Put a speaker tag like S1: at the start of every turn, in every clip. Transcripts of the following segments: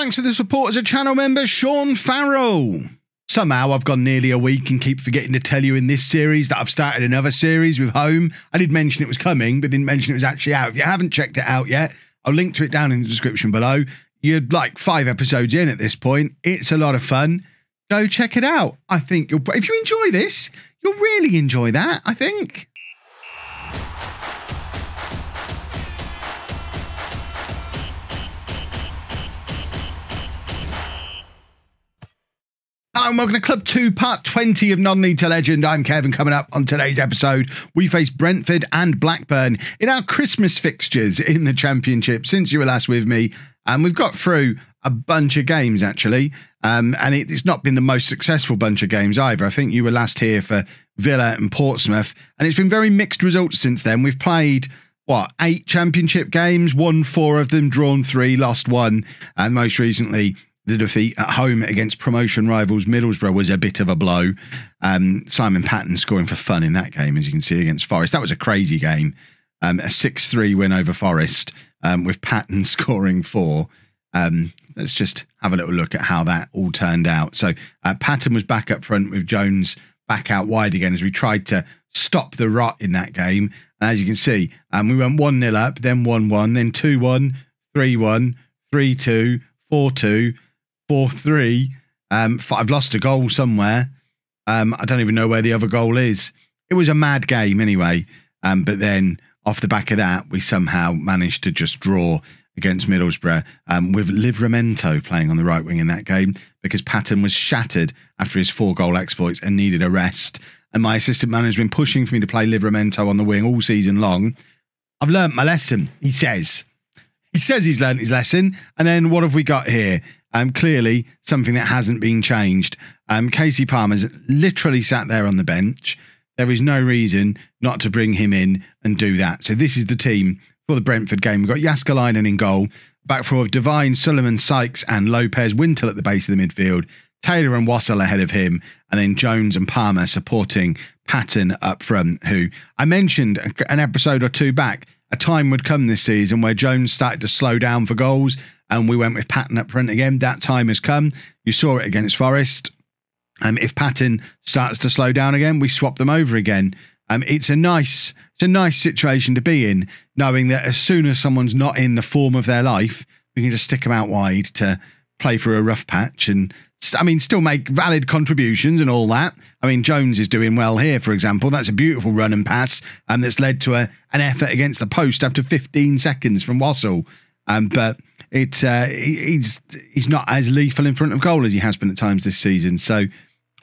S1: Thanks for the support as a channel member, Sean Farrell. Somehow I've gone nearly a week and keep forgetting to tell you in this series that I've started another series with Home. I did mention it was coming, but didn't mention it was actually out. If you haven't checked it out yet, I'll link to it down in the description below. You're like 5 episodes in at this point. It's a lot of fun. Go check it out. I think if you enjoy this, you'll really enjoy that, I think. Hello and welcome to Club 2, Part 20 of Non-League to Legend. I'm Kevin. Coming up on today's episode, we face Brentford and Blackburn in our Christmas fixtures in the Championship since you were last with me. And we've got through a bunch of games, actually. And it's not been the most successful bunch of games either. I think you were last here for Villa and Portsmouth. And it's been very mixed results since then. We've played, 8 Championship games, won 4 of them, drawn 3, lost 1. And most recently, the defeat at home against promotion rivals Middlesbrough was a bit of a blow. Simon Patton scoring for fun in that game, as you can see, against Forest. That was a crazy game. A 6-3 win over Forest with Patton scoring 4. Let's just have a little look at how that all turned out. So Patton was back up front with Jones back out wide again as we tried to stop the rot in that game. And as you can see, we went 1-0 up, then 1-1, then 2-1, 3-1, 3-2, 4-2, 4-3. I've lost a goal somewhere. I don't even know where the other goal is. It was a mad game anyway. But then off the back of that, we somehow managed to just draw against Middlesbrough with Livramento playing on the right wing in that game because Patton was shattered after his 4-goal exploits and needed a rest. And my assistant manager has been pushing for me to play Livramento on the wing all season long. I've learnt my lesson, he says. He says he's learnt his lesson. And then what have we got here? Clearly something that hasn't been changed. Casey Palmer's literally sat there on the bench. There is no reason not to bring him in and do that. So this is the team for the Brentford game. We've got Jaskalainen in goal. Back four of Devine, Sullivan, Sykes and Lopez. Wintle at the base of the midfield. Taylor and Wassell ahead of him. And then Jones and Palmer supporting Patton up front, who I mentioned an episode or 2 back. A time would come this season where Jones started to slow down for goals and we went with Patton up front again. That time has come. You saw it against Forest. If Patton starts to slow down again, we swap them over again. It's a nice situation to be in, knowing that as soon as someone's not in the form of their life, we can just stick them out wide to play for a rough patch and, still make valid contributions and all that. Jones is doing well here, for example. That's a beautiful run and pass that's led to an effort against the post after 15 seconds from Wassell. But it's he's not as lethal in front of goal as he has been at times this season. So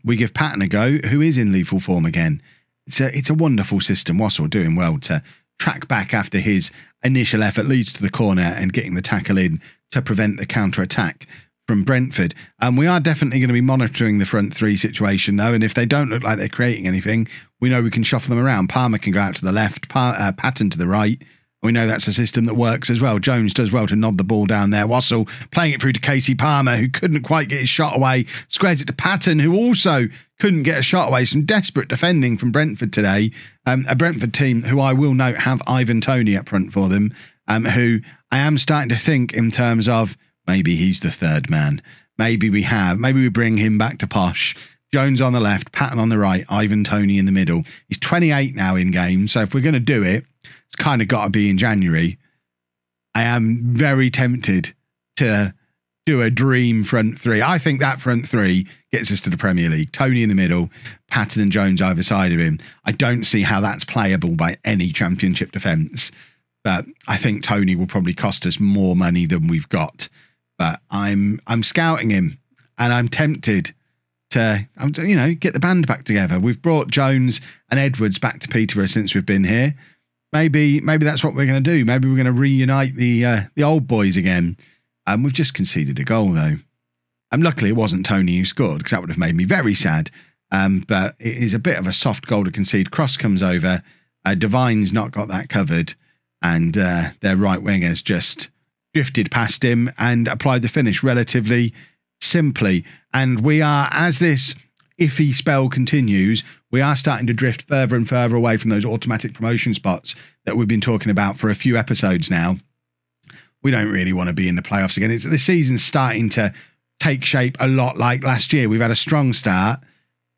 S1: we give Patton a go, who is in lethal form again. It's a wonderful system. Wassell doing well to track back after his initial effort leads to the corner and getting the tackle in to prevent the counter-attack from Brentford. We are definitely going to be monitoring the front 3 situation though, and if they don't look like they're creating anything, we know we can shuffle them around. Palmer can go out to the left, Patton to the right. We know that's a system that works as well. Jones does well to nod the ball down there. Wassell playing it through to Casey Palmer, who couldn't quite get his shot away. Squares it to Patton, who also couldn't get a shot away. Some desperate defending from Brentford today. A Brentford team who I will note have Ivan Toney up front for them, who I am starting to think in terms of maybe he's the third man. Maybe we bring him back to Posh. Jones on the left, Patton on the right, Ivan Toney in the middle. He's 28 now in game, so if we're going to do it, it's kind of got to be in January. I am very tempted to do a dream front 3. I think that front 3 gets us to the Premier League. Toney in the middle, Patton and Jones either side of him. I don't see how that's playable by any Championship defence. But I think Toney will probably cost us more money than we've got. But I'm scouting him and I'm tempted to, get the band back together. We've brought Jones and Edwards back to Peterborough since we've been here. Maybe that's what we're going to do. Maybe we're going to reunite the old boys again. We've just conceded a goal though. Luckily it wasn't Toney who scored because that would have made me very sad. But it is a bit of a soft goal to concede. Cross comes over. Devine's not got that covered. And their right wingers just drifted past him and applied the finish relatively simply. And we are, as this iffy spell continues, we are starting to drift further and further away from those automatic promotion spots that we've been talking about for a few episodes now. we don't really want to be in the playoffs again. The season's starting to take shape a lot like last year. We've had a strong start,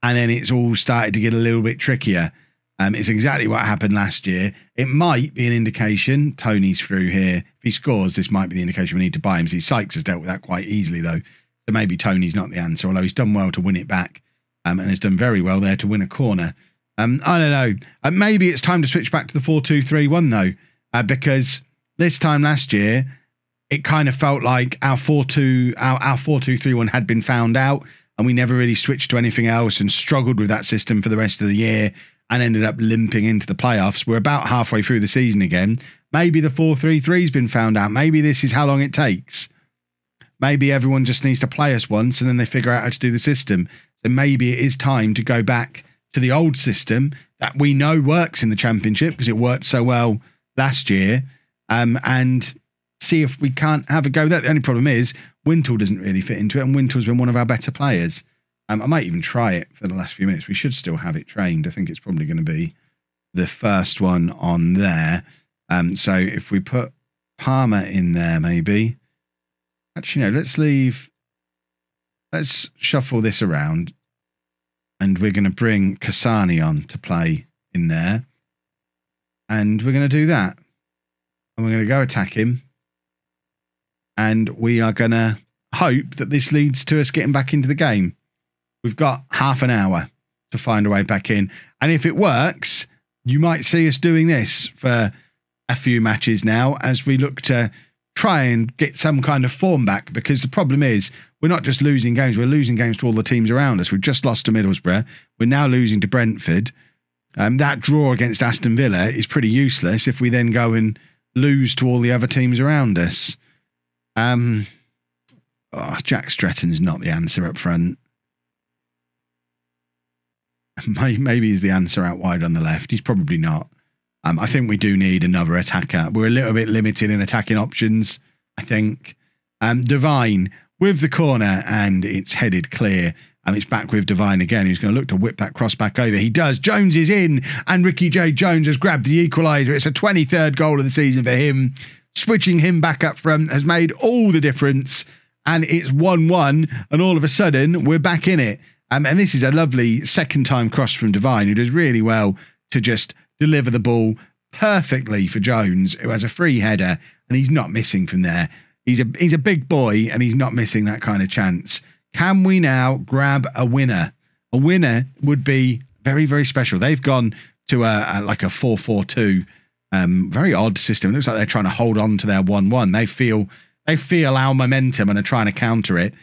S1: and then it's all started to get a little bit trickier. It's exactly what happened last year. It might be an indication. Tony's through here. If he scores, this might be the indication we need to buy him. See, Sykes has dealt with that quite easily, though. So maybe Tony's not the answer, although he's done well to win it back, and has done very well there to win a corner. I don't know. Maybe it's time to switch back to the 4-2-3-1, though, because this time last year, it kind of felt like our 4-2-3-1 had been found out, and we never really switched to anything else and struggled with that system for the rest of the year and ended up limping into the playoffs. We're about halfway through the season again. Maybe the 4-3-3's been found out. Maybe this is how long it takes. Maybe everyone just needs to play us once and then they figure out how to do the system. So maybe it is time to go back to the old system that we know works in the Championship because it worked so well last year, and see if we can't have a go with that. The only problem is Wintle doesn't really fit into it, and Wintle's been one of our better players. I might even try it for the last few minutes. We should still have it trained. I think it's probably going to be the first one on there. So if we put Palmer in there, maybe. Actually, no, let's shuffle this around. And we're going to bring Kasani on to play in there. And we're going to do that. And we're going to go attack him. And we are going to hope that this leads to us getting back into the game. We've got half an hour to find a way back in. And if it works, you might see us doing this for a few matches now as we look to try and get some kind of form back, because the problem is we're not just losing games, we're losing games to all the teams around us. We've just lost to Middlesbrough. We're now losing to Brentford. That draw against Aston Villa is pretty useless if we then go and lose to all the other teams around us. Jack Stretton's not the answer up front. Maybe he's the answer out wide on the left. He's probably not. I think we do need another attacker. We're a little bit limited in attacking options, I think. Devine with the corner, and it's headed clear. And it's back with Devine again. He's going to look to whip that cross back over. He does. Jones is in, and Ricky J. Jones has grabbed the equaliser. It's a 23rd goal of the season for him. Switching him back up front has made all the difference. And it's 1-1, and all of a sudden, we're back in it. And this is a lovely second-time cross from Devine, who does really well to just deliver the ball perfectly for Jones, who has a free header, and he's not missing from there. He's a big boy, and he's not missing that kind of chance. Can we now grab a winner? A winner would be very, very special. They've gone to like a 4-4-2, very odd system. It looks like they're trying to hold on to their 1-1. They feel our momentum and are trying to counter it.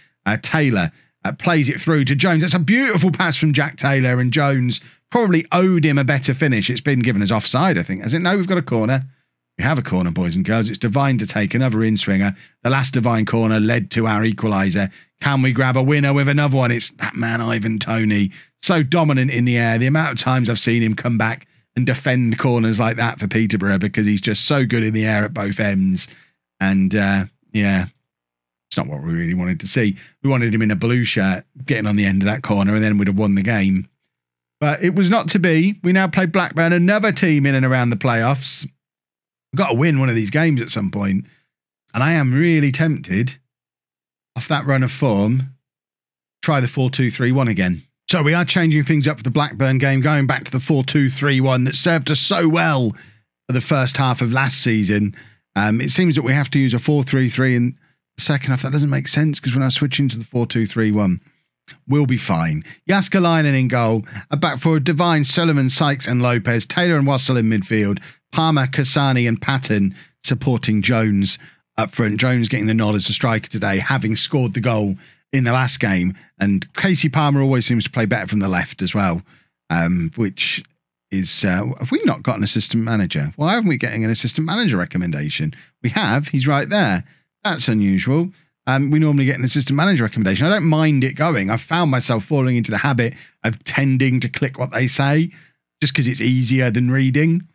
S1: Taylor plays it through to Jones. That's a beautiful pass from Jack Taylor, and Jones probably owed him a better finish. It's been given as offside, I think. Has it? No, we've got a corner. We have a corner, boys and girls. It's Devine to take another in-swinger. The last Devine corner led to our equaliser. Can we grab a winner with another one? It's that man, Ivan Toney. So dominant in the air. The amount of times I've seen him come back and defend corners like that for Peterborough, because he's just so good in the air at both ends. And, yeah, it's not what we really wanted to see. We wanted him in a blue shirt, getting on the end of that corner, and then we'd have won the game. But it was not to be. We now play Blackburn, another team in and around the playoffs. We've got to win one of these games at some point. And I am really tempted, off that run of form, try the 4-2-3-1 again. So we are changing things up for the Blackburn game, going back to the 4-2-3-1 that served us so well for the first half of last season. It seems that we have to use a 4-3-3 in the second half. That doesn't make sense, because when I switch into the 4-2-3-1, we'll be fine. Jaskalainen in goal. A back forward, Devine, Solomon, Sykes and Lopez. Taylor and Wassell in midfield. Palmer, Kasani and Patton supporting Jones up front. Jones getting the nod as a striker today, having scored the goal in the last game. And Casey Palmer always seems to play better from the left as well, which is... have we not got an assistant manager? Why haven't we getting an assistant manager recommendation? We have. He's right there. That's unusual. We normally get an assistant manager recommendation. I don't mind it going. I've found myself falling into the habit of tending to click what they say just because it's easier than reading.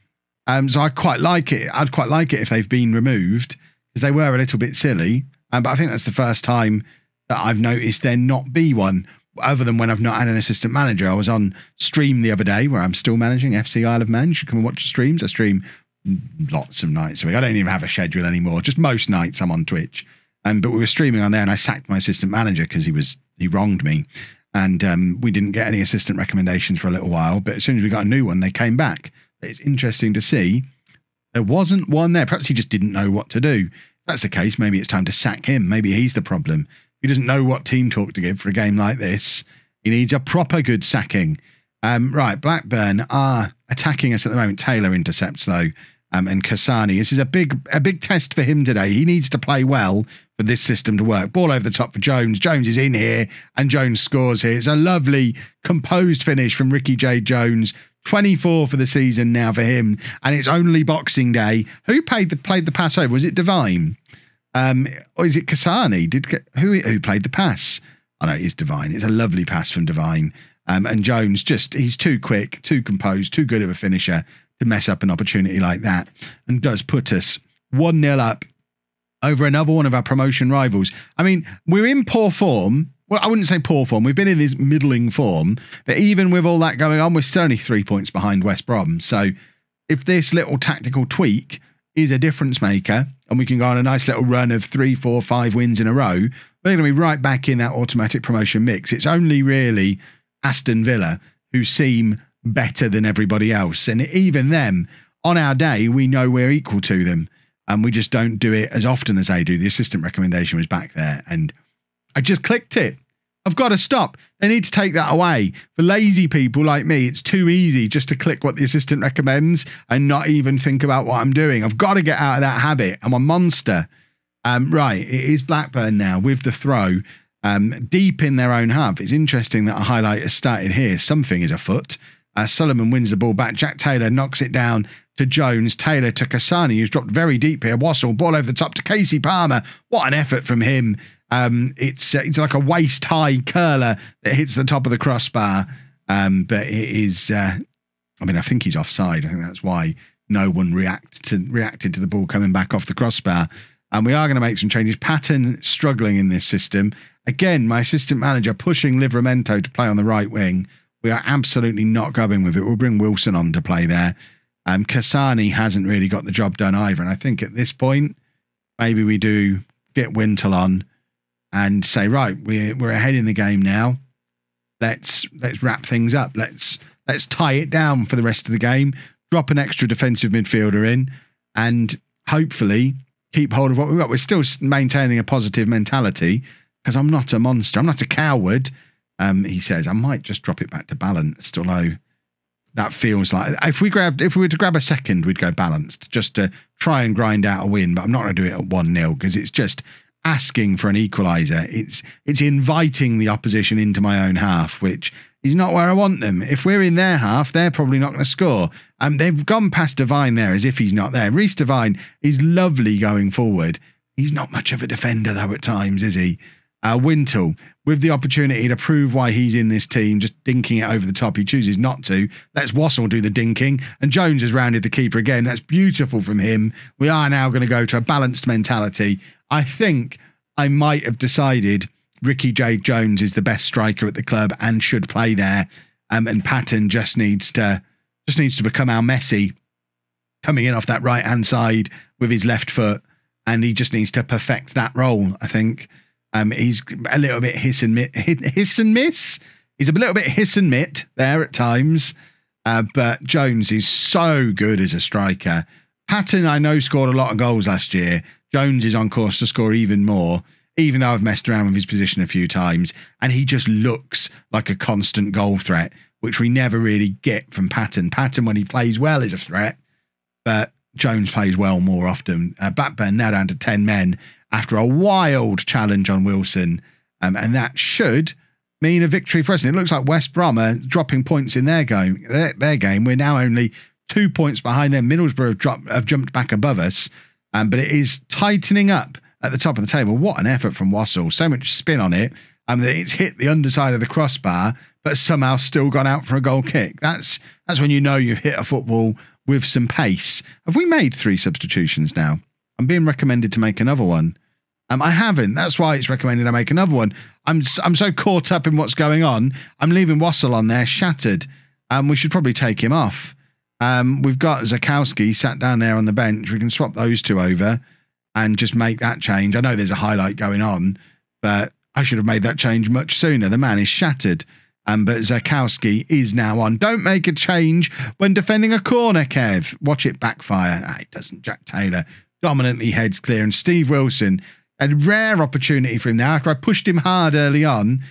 S1: So I quite like it. I'd quite like it if they've been removed, because they were a little bit silly. But I think that's the first time that I've noticed there not be one, other than when I've not had an assistant manager. I was on stream the other day where I'm still managing FC Isle of Man. You should come and watch the streams. I stream lots of nights a week. I don't even have a schedule anymore. Just most nights I'm on Twitch. But we were streaming on there, and I sacked my assistant manager because he wronged me. And we didn't get any assistant recommendations for a little while. But as soon as we got a new one, they came back. It's interesting to see there wasn't one there. Perhaps he just didn't know what to do. If that's the case, maybe it's time to sack him. Maybe he's the problem. He doesn't know what team talk to give for a game like this. He needs a proper good sacking. Right, Blackburn are attacking us at the moment. Taylor intercepts though, and Kasani. This is a big test for him today. He needs to play well for this system to work. Ball over the top for Jones. Jones is in here, and Jones scores here. It's a lovely, composed finish from Ricky J. Jones. 24 for the season now for him, and it's only Boxing Day. Who played the pass over? Was it Divine? Or is it Kasani? Who played the pass? Oh no, it is Divine. It's a lovely pass from Divine. And Jones he's too quick, too composed, too good of a finisher to mess up an opportunity like that, and does put us 1-0 up over another one of our promotion rivals. I mean, we're in poor form. Well, I wouldn't say poor form. We've been in this middling form, but even with all that going on, we're still only 3 points behind West Brom. So if this little tactical tweak is a difference maker and we can go on a nice little run of 3, 4, 5 wins in a row, we're going to be right back in that automatic promotion mix. It's only really Aston Villa who seem better than everybody else. And even them, on our day, we know we're equal to them. And we just don't do it as often as they do. The assistant recommendation was back there, and I just clicked it. I've got to stop. They need to take that away. For lazy people like me, it's too easy just to click what the assistant recommends and not even think about what I'm doing. I've got to get out of that habit. I'm a monster. Right, it is Blackburn now with the throw deep in their own half. It's interesting that a highlight has started here. Something is afoot. Solomon wins the ball back. Jack Taylor knocks it down to Jones. Taylor to Kasani, who's dropped very deep here. Wassell, ball over the top to Casey Palmer. What an effort from him. It's like a waist-high curler that hits the top of the crossbar. But it is, I think he's offside. I think that's why no one reacted to the ball coming back off the crossbar. And we are going to make some changes. Patton struggling in this system. Again, my assistant manager pushing Livramento to play on the right wing. We are absolutely not going with it. We'll bring Wilson on to play there. Kasani hasn't really got the job done either. And I think at this point, maybe we do get Wintle on and say, right, we're ahead in the game now. Let's wrap things up. Let's tie it down for the rest of the game. Drop an extra defensive midfielder in, and hopefully keep hold of what we've got. We're still maintaining a positive mentality because I'm not a monster. I'm not a coward. He says, I might just drop it back to balanced, although that feels like if we were to grab a second, we'd go balanced just to try and grind out a win. But I'm not going to do it at 1-0 because it's just asking for an equaliser. It's inviting the opposition into my own half, which is not where I want them. If we're in their half, they're probably not going to score. They've gone past Devine there as if he's not there. Reece Devine is lovely going forward. He's not much of a defender though at times, is he? Wintle, with the opportunity to prove why he's in this team, just dinking it over the top. He chooses not to. Lets Wassell do the dinking, and Jones has rounded the keeper again. That's beautiful from him. We are now going to go to a balanced mentality. I think I might have decided Ricky J. Jones is the best striker at the club and should play there. And Patton just needs to become our Messi, coming in off that right hand side with his left foot, and he just needs to perfect that role. I think. He's a little bit hiss and miss. He's a little bit hiss and mitt there at times. But Jones is so good as a striker. Patton, I know, scored a lot of goals last year. Jones is on course to score even more, even though I've messed around with his position a few times. And he just looks like a constant goal threat, which we never really get from Patton. Patton, when he plays well, is a threat. But Jones plays well more often. Blackburn now down to 10 men after a wild challenge on Wilson. And that should mean a victory for us. And it looks like West Brom are dropping points in their game. We're now only 2 points behind them. Middlesbrough have jumped back above us. But it is tightening up at the top of the table. What an effort from Wassell. So much spin on it. That it's hit the underside of the crossbar, but somehow still gone out for a goal kick. That's when you know you've hit a football with some pace. Have we made 3 substitutions now? I'm being recommended to make another one. I haven't. That's why it's recommended I make another one. I'm so caught up in what's going on. I'm leaving Wassell on there shattered. We should probably take him off. We've got Zakowski sat down there on the bench. We can swap those two over and just make that change. I know there's a highlight going on, but I should have made that change much sooner. The man is shattered. But Zakowski is now on. Don't make a change when defending a corner, Kev. Watch it backfire. It doesn't. Jack Taylor dominantly heads clear. And Steve Wilson, a rare opportunity for him now. After I pushed him hard early on,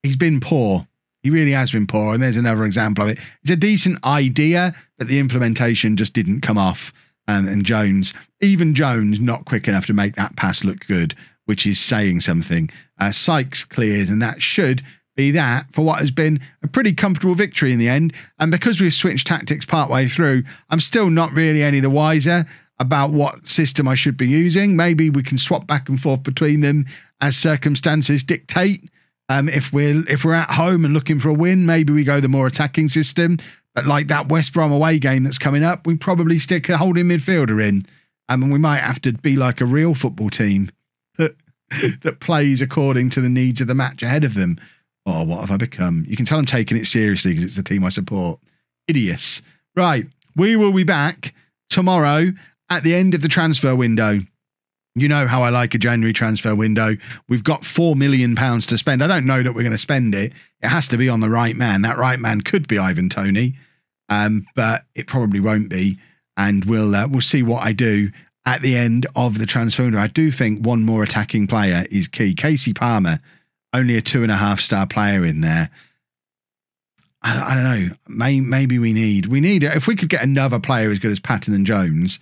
S1: he's been poor. He really has been poor. And there's another example of it. It's a decent idea, but the implementation just didn't come off. And Jones, even Jones, not quick enough to make that pass look good, which is saying something. Sykes clears, and that should be that for what has been a pretty comfortable victory in the end. And because we've switched tactics partway through, I'm still not really any the wiser about what system I should be using. Maybe we can swap back and forth between them as circumstances dictate. If we're at home and looking for a win, maybe we go the more attacking system. But like that West Brom away game that's coming up, we probably stick a holding midfielder in. And we might have to be like a real football team that plays according to the needs of the match ahead of them. Oh, what have I become? You can tell I'm taking it seriously because it's the team I support. Idiots. Right. We will be back tomorrow at the end of the transfer window. You know how I like a January transfer window. We've got £4 million to spend. I don't know that we're going to spend it. It has to be on the right man. That right man could be Ivan Toney, but it probably won't be. And we'll see what I do at the end of the transfer window. I do think one more attacking player is key. Casey Palmer, only a 2.5-star player in there. I don't know. Maybe we need if we could get another player as good as Patton and Jones.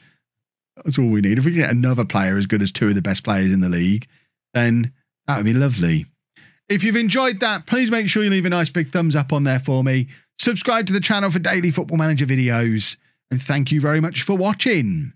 S1: That's all we need. If we get another player as good as two of the best players in the league, then that would be lovely. If you've enjoyed that, please make sure you leave a nice big thumbs up on there for me. Subscribe to the channel for daily Football Manager videos. And thank you very much for watching.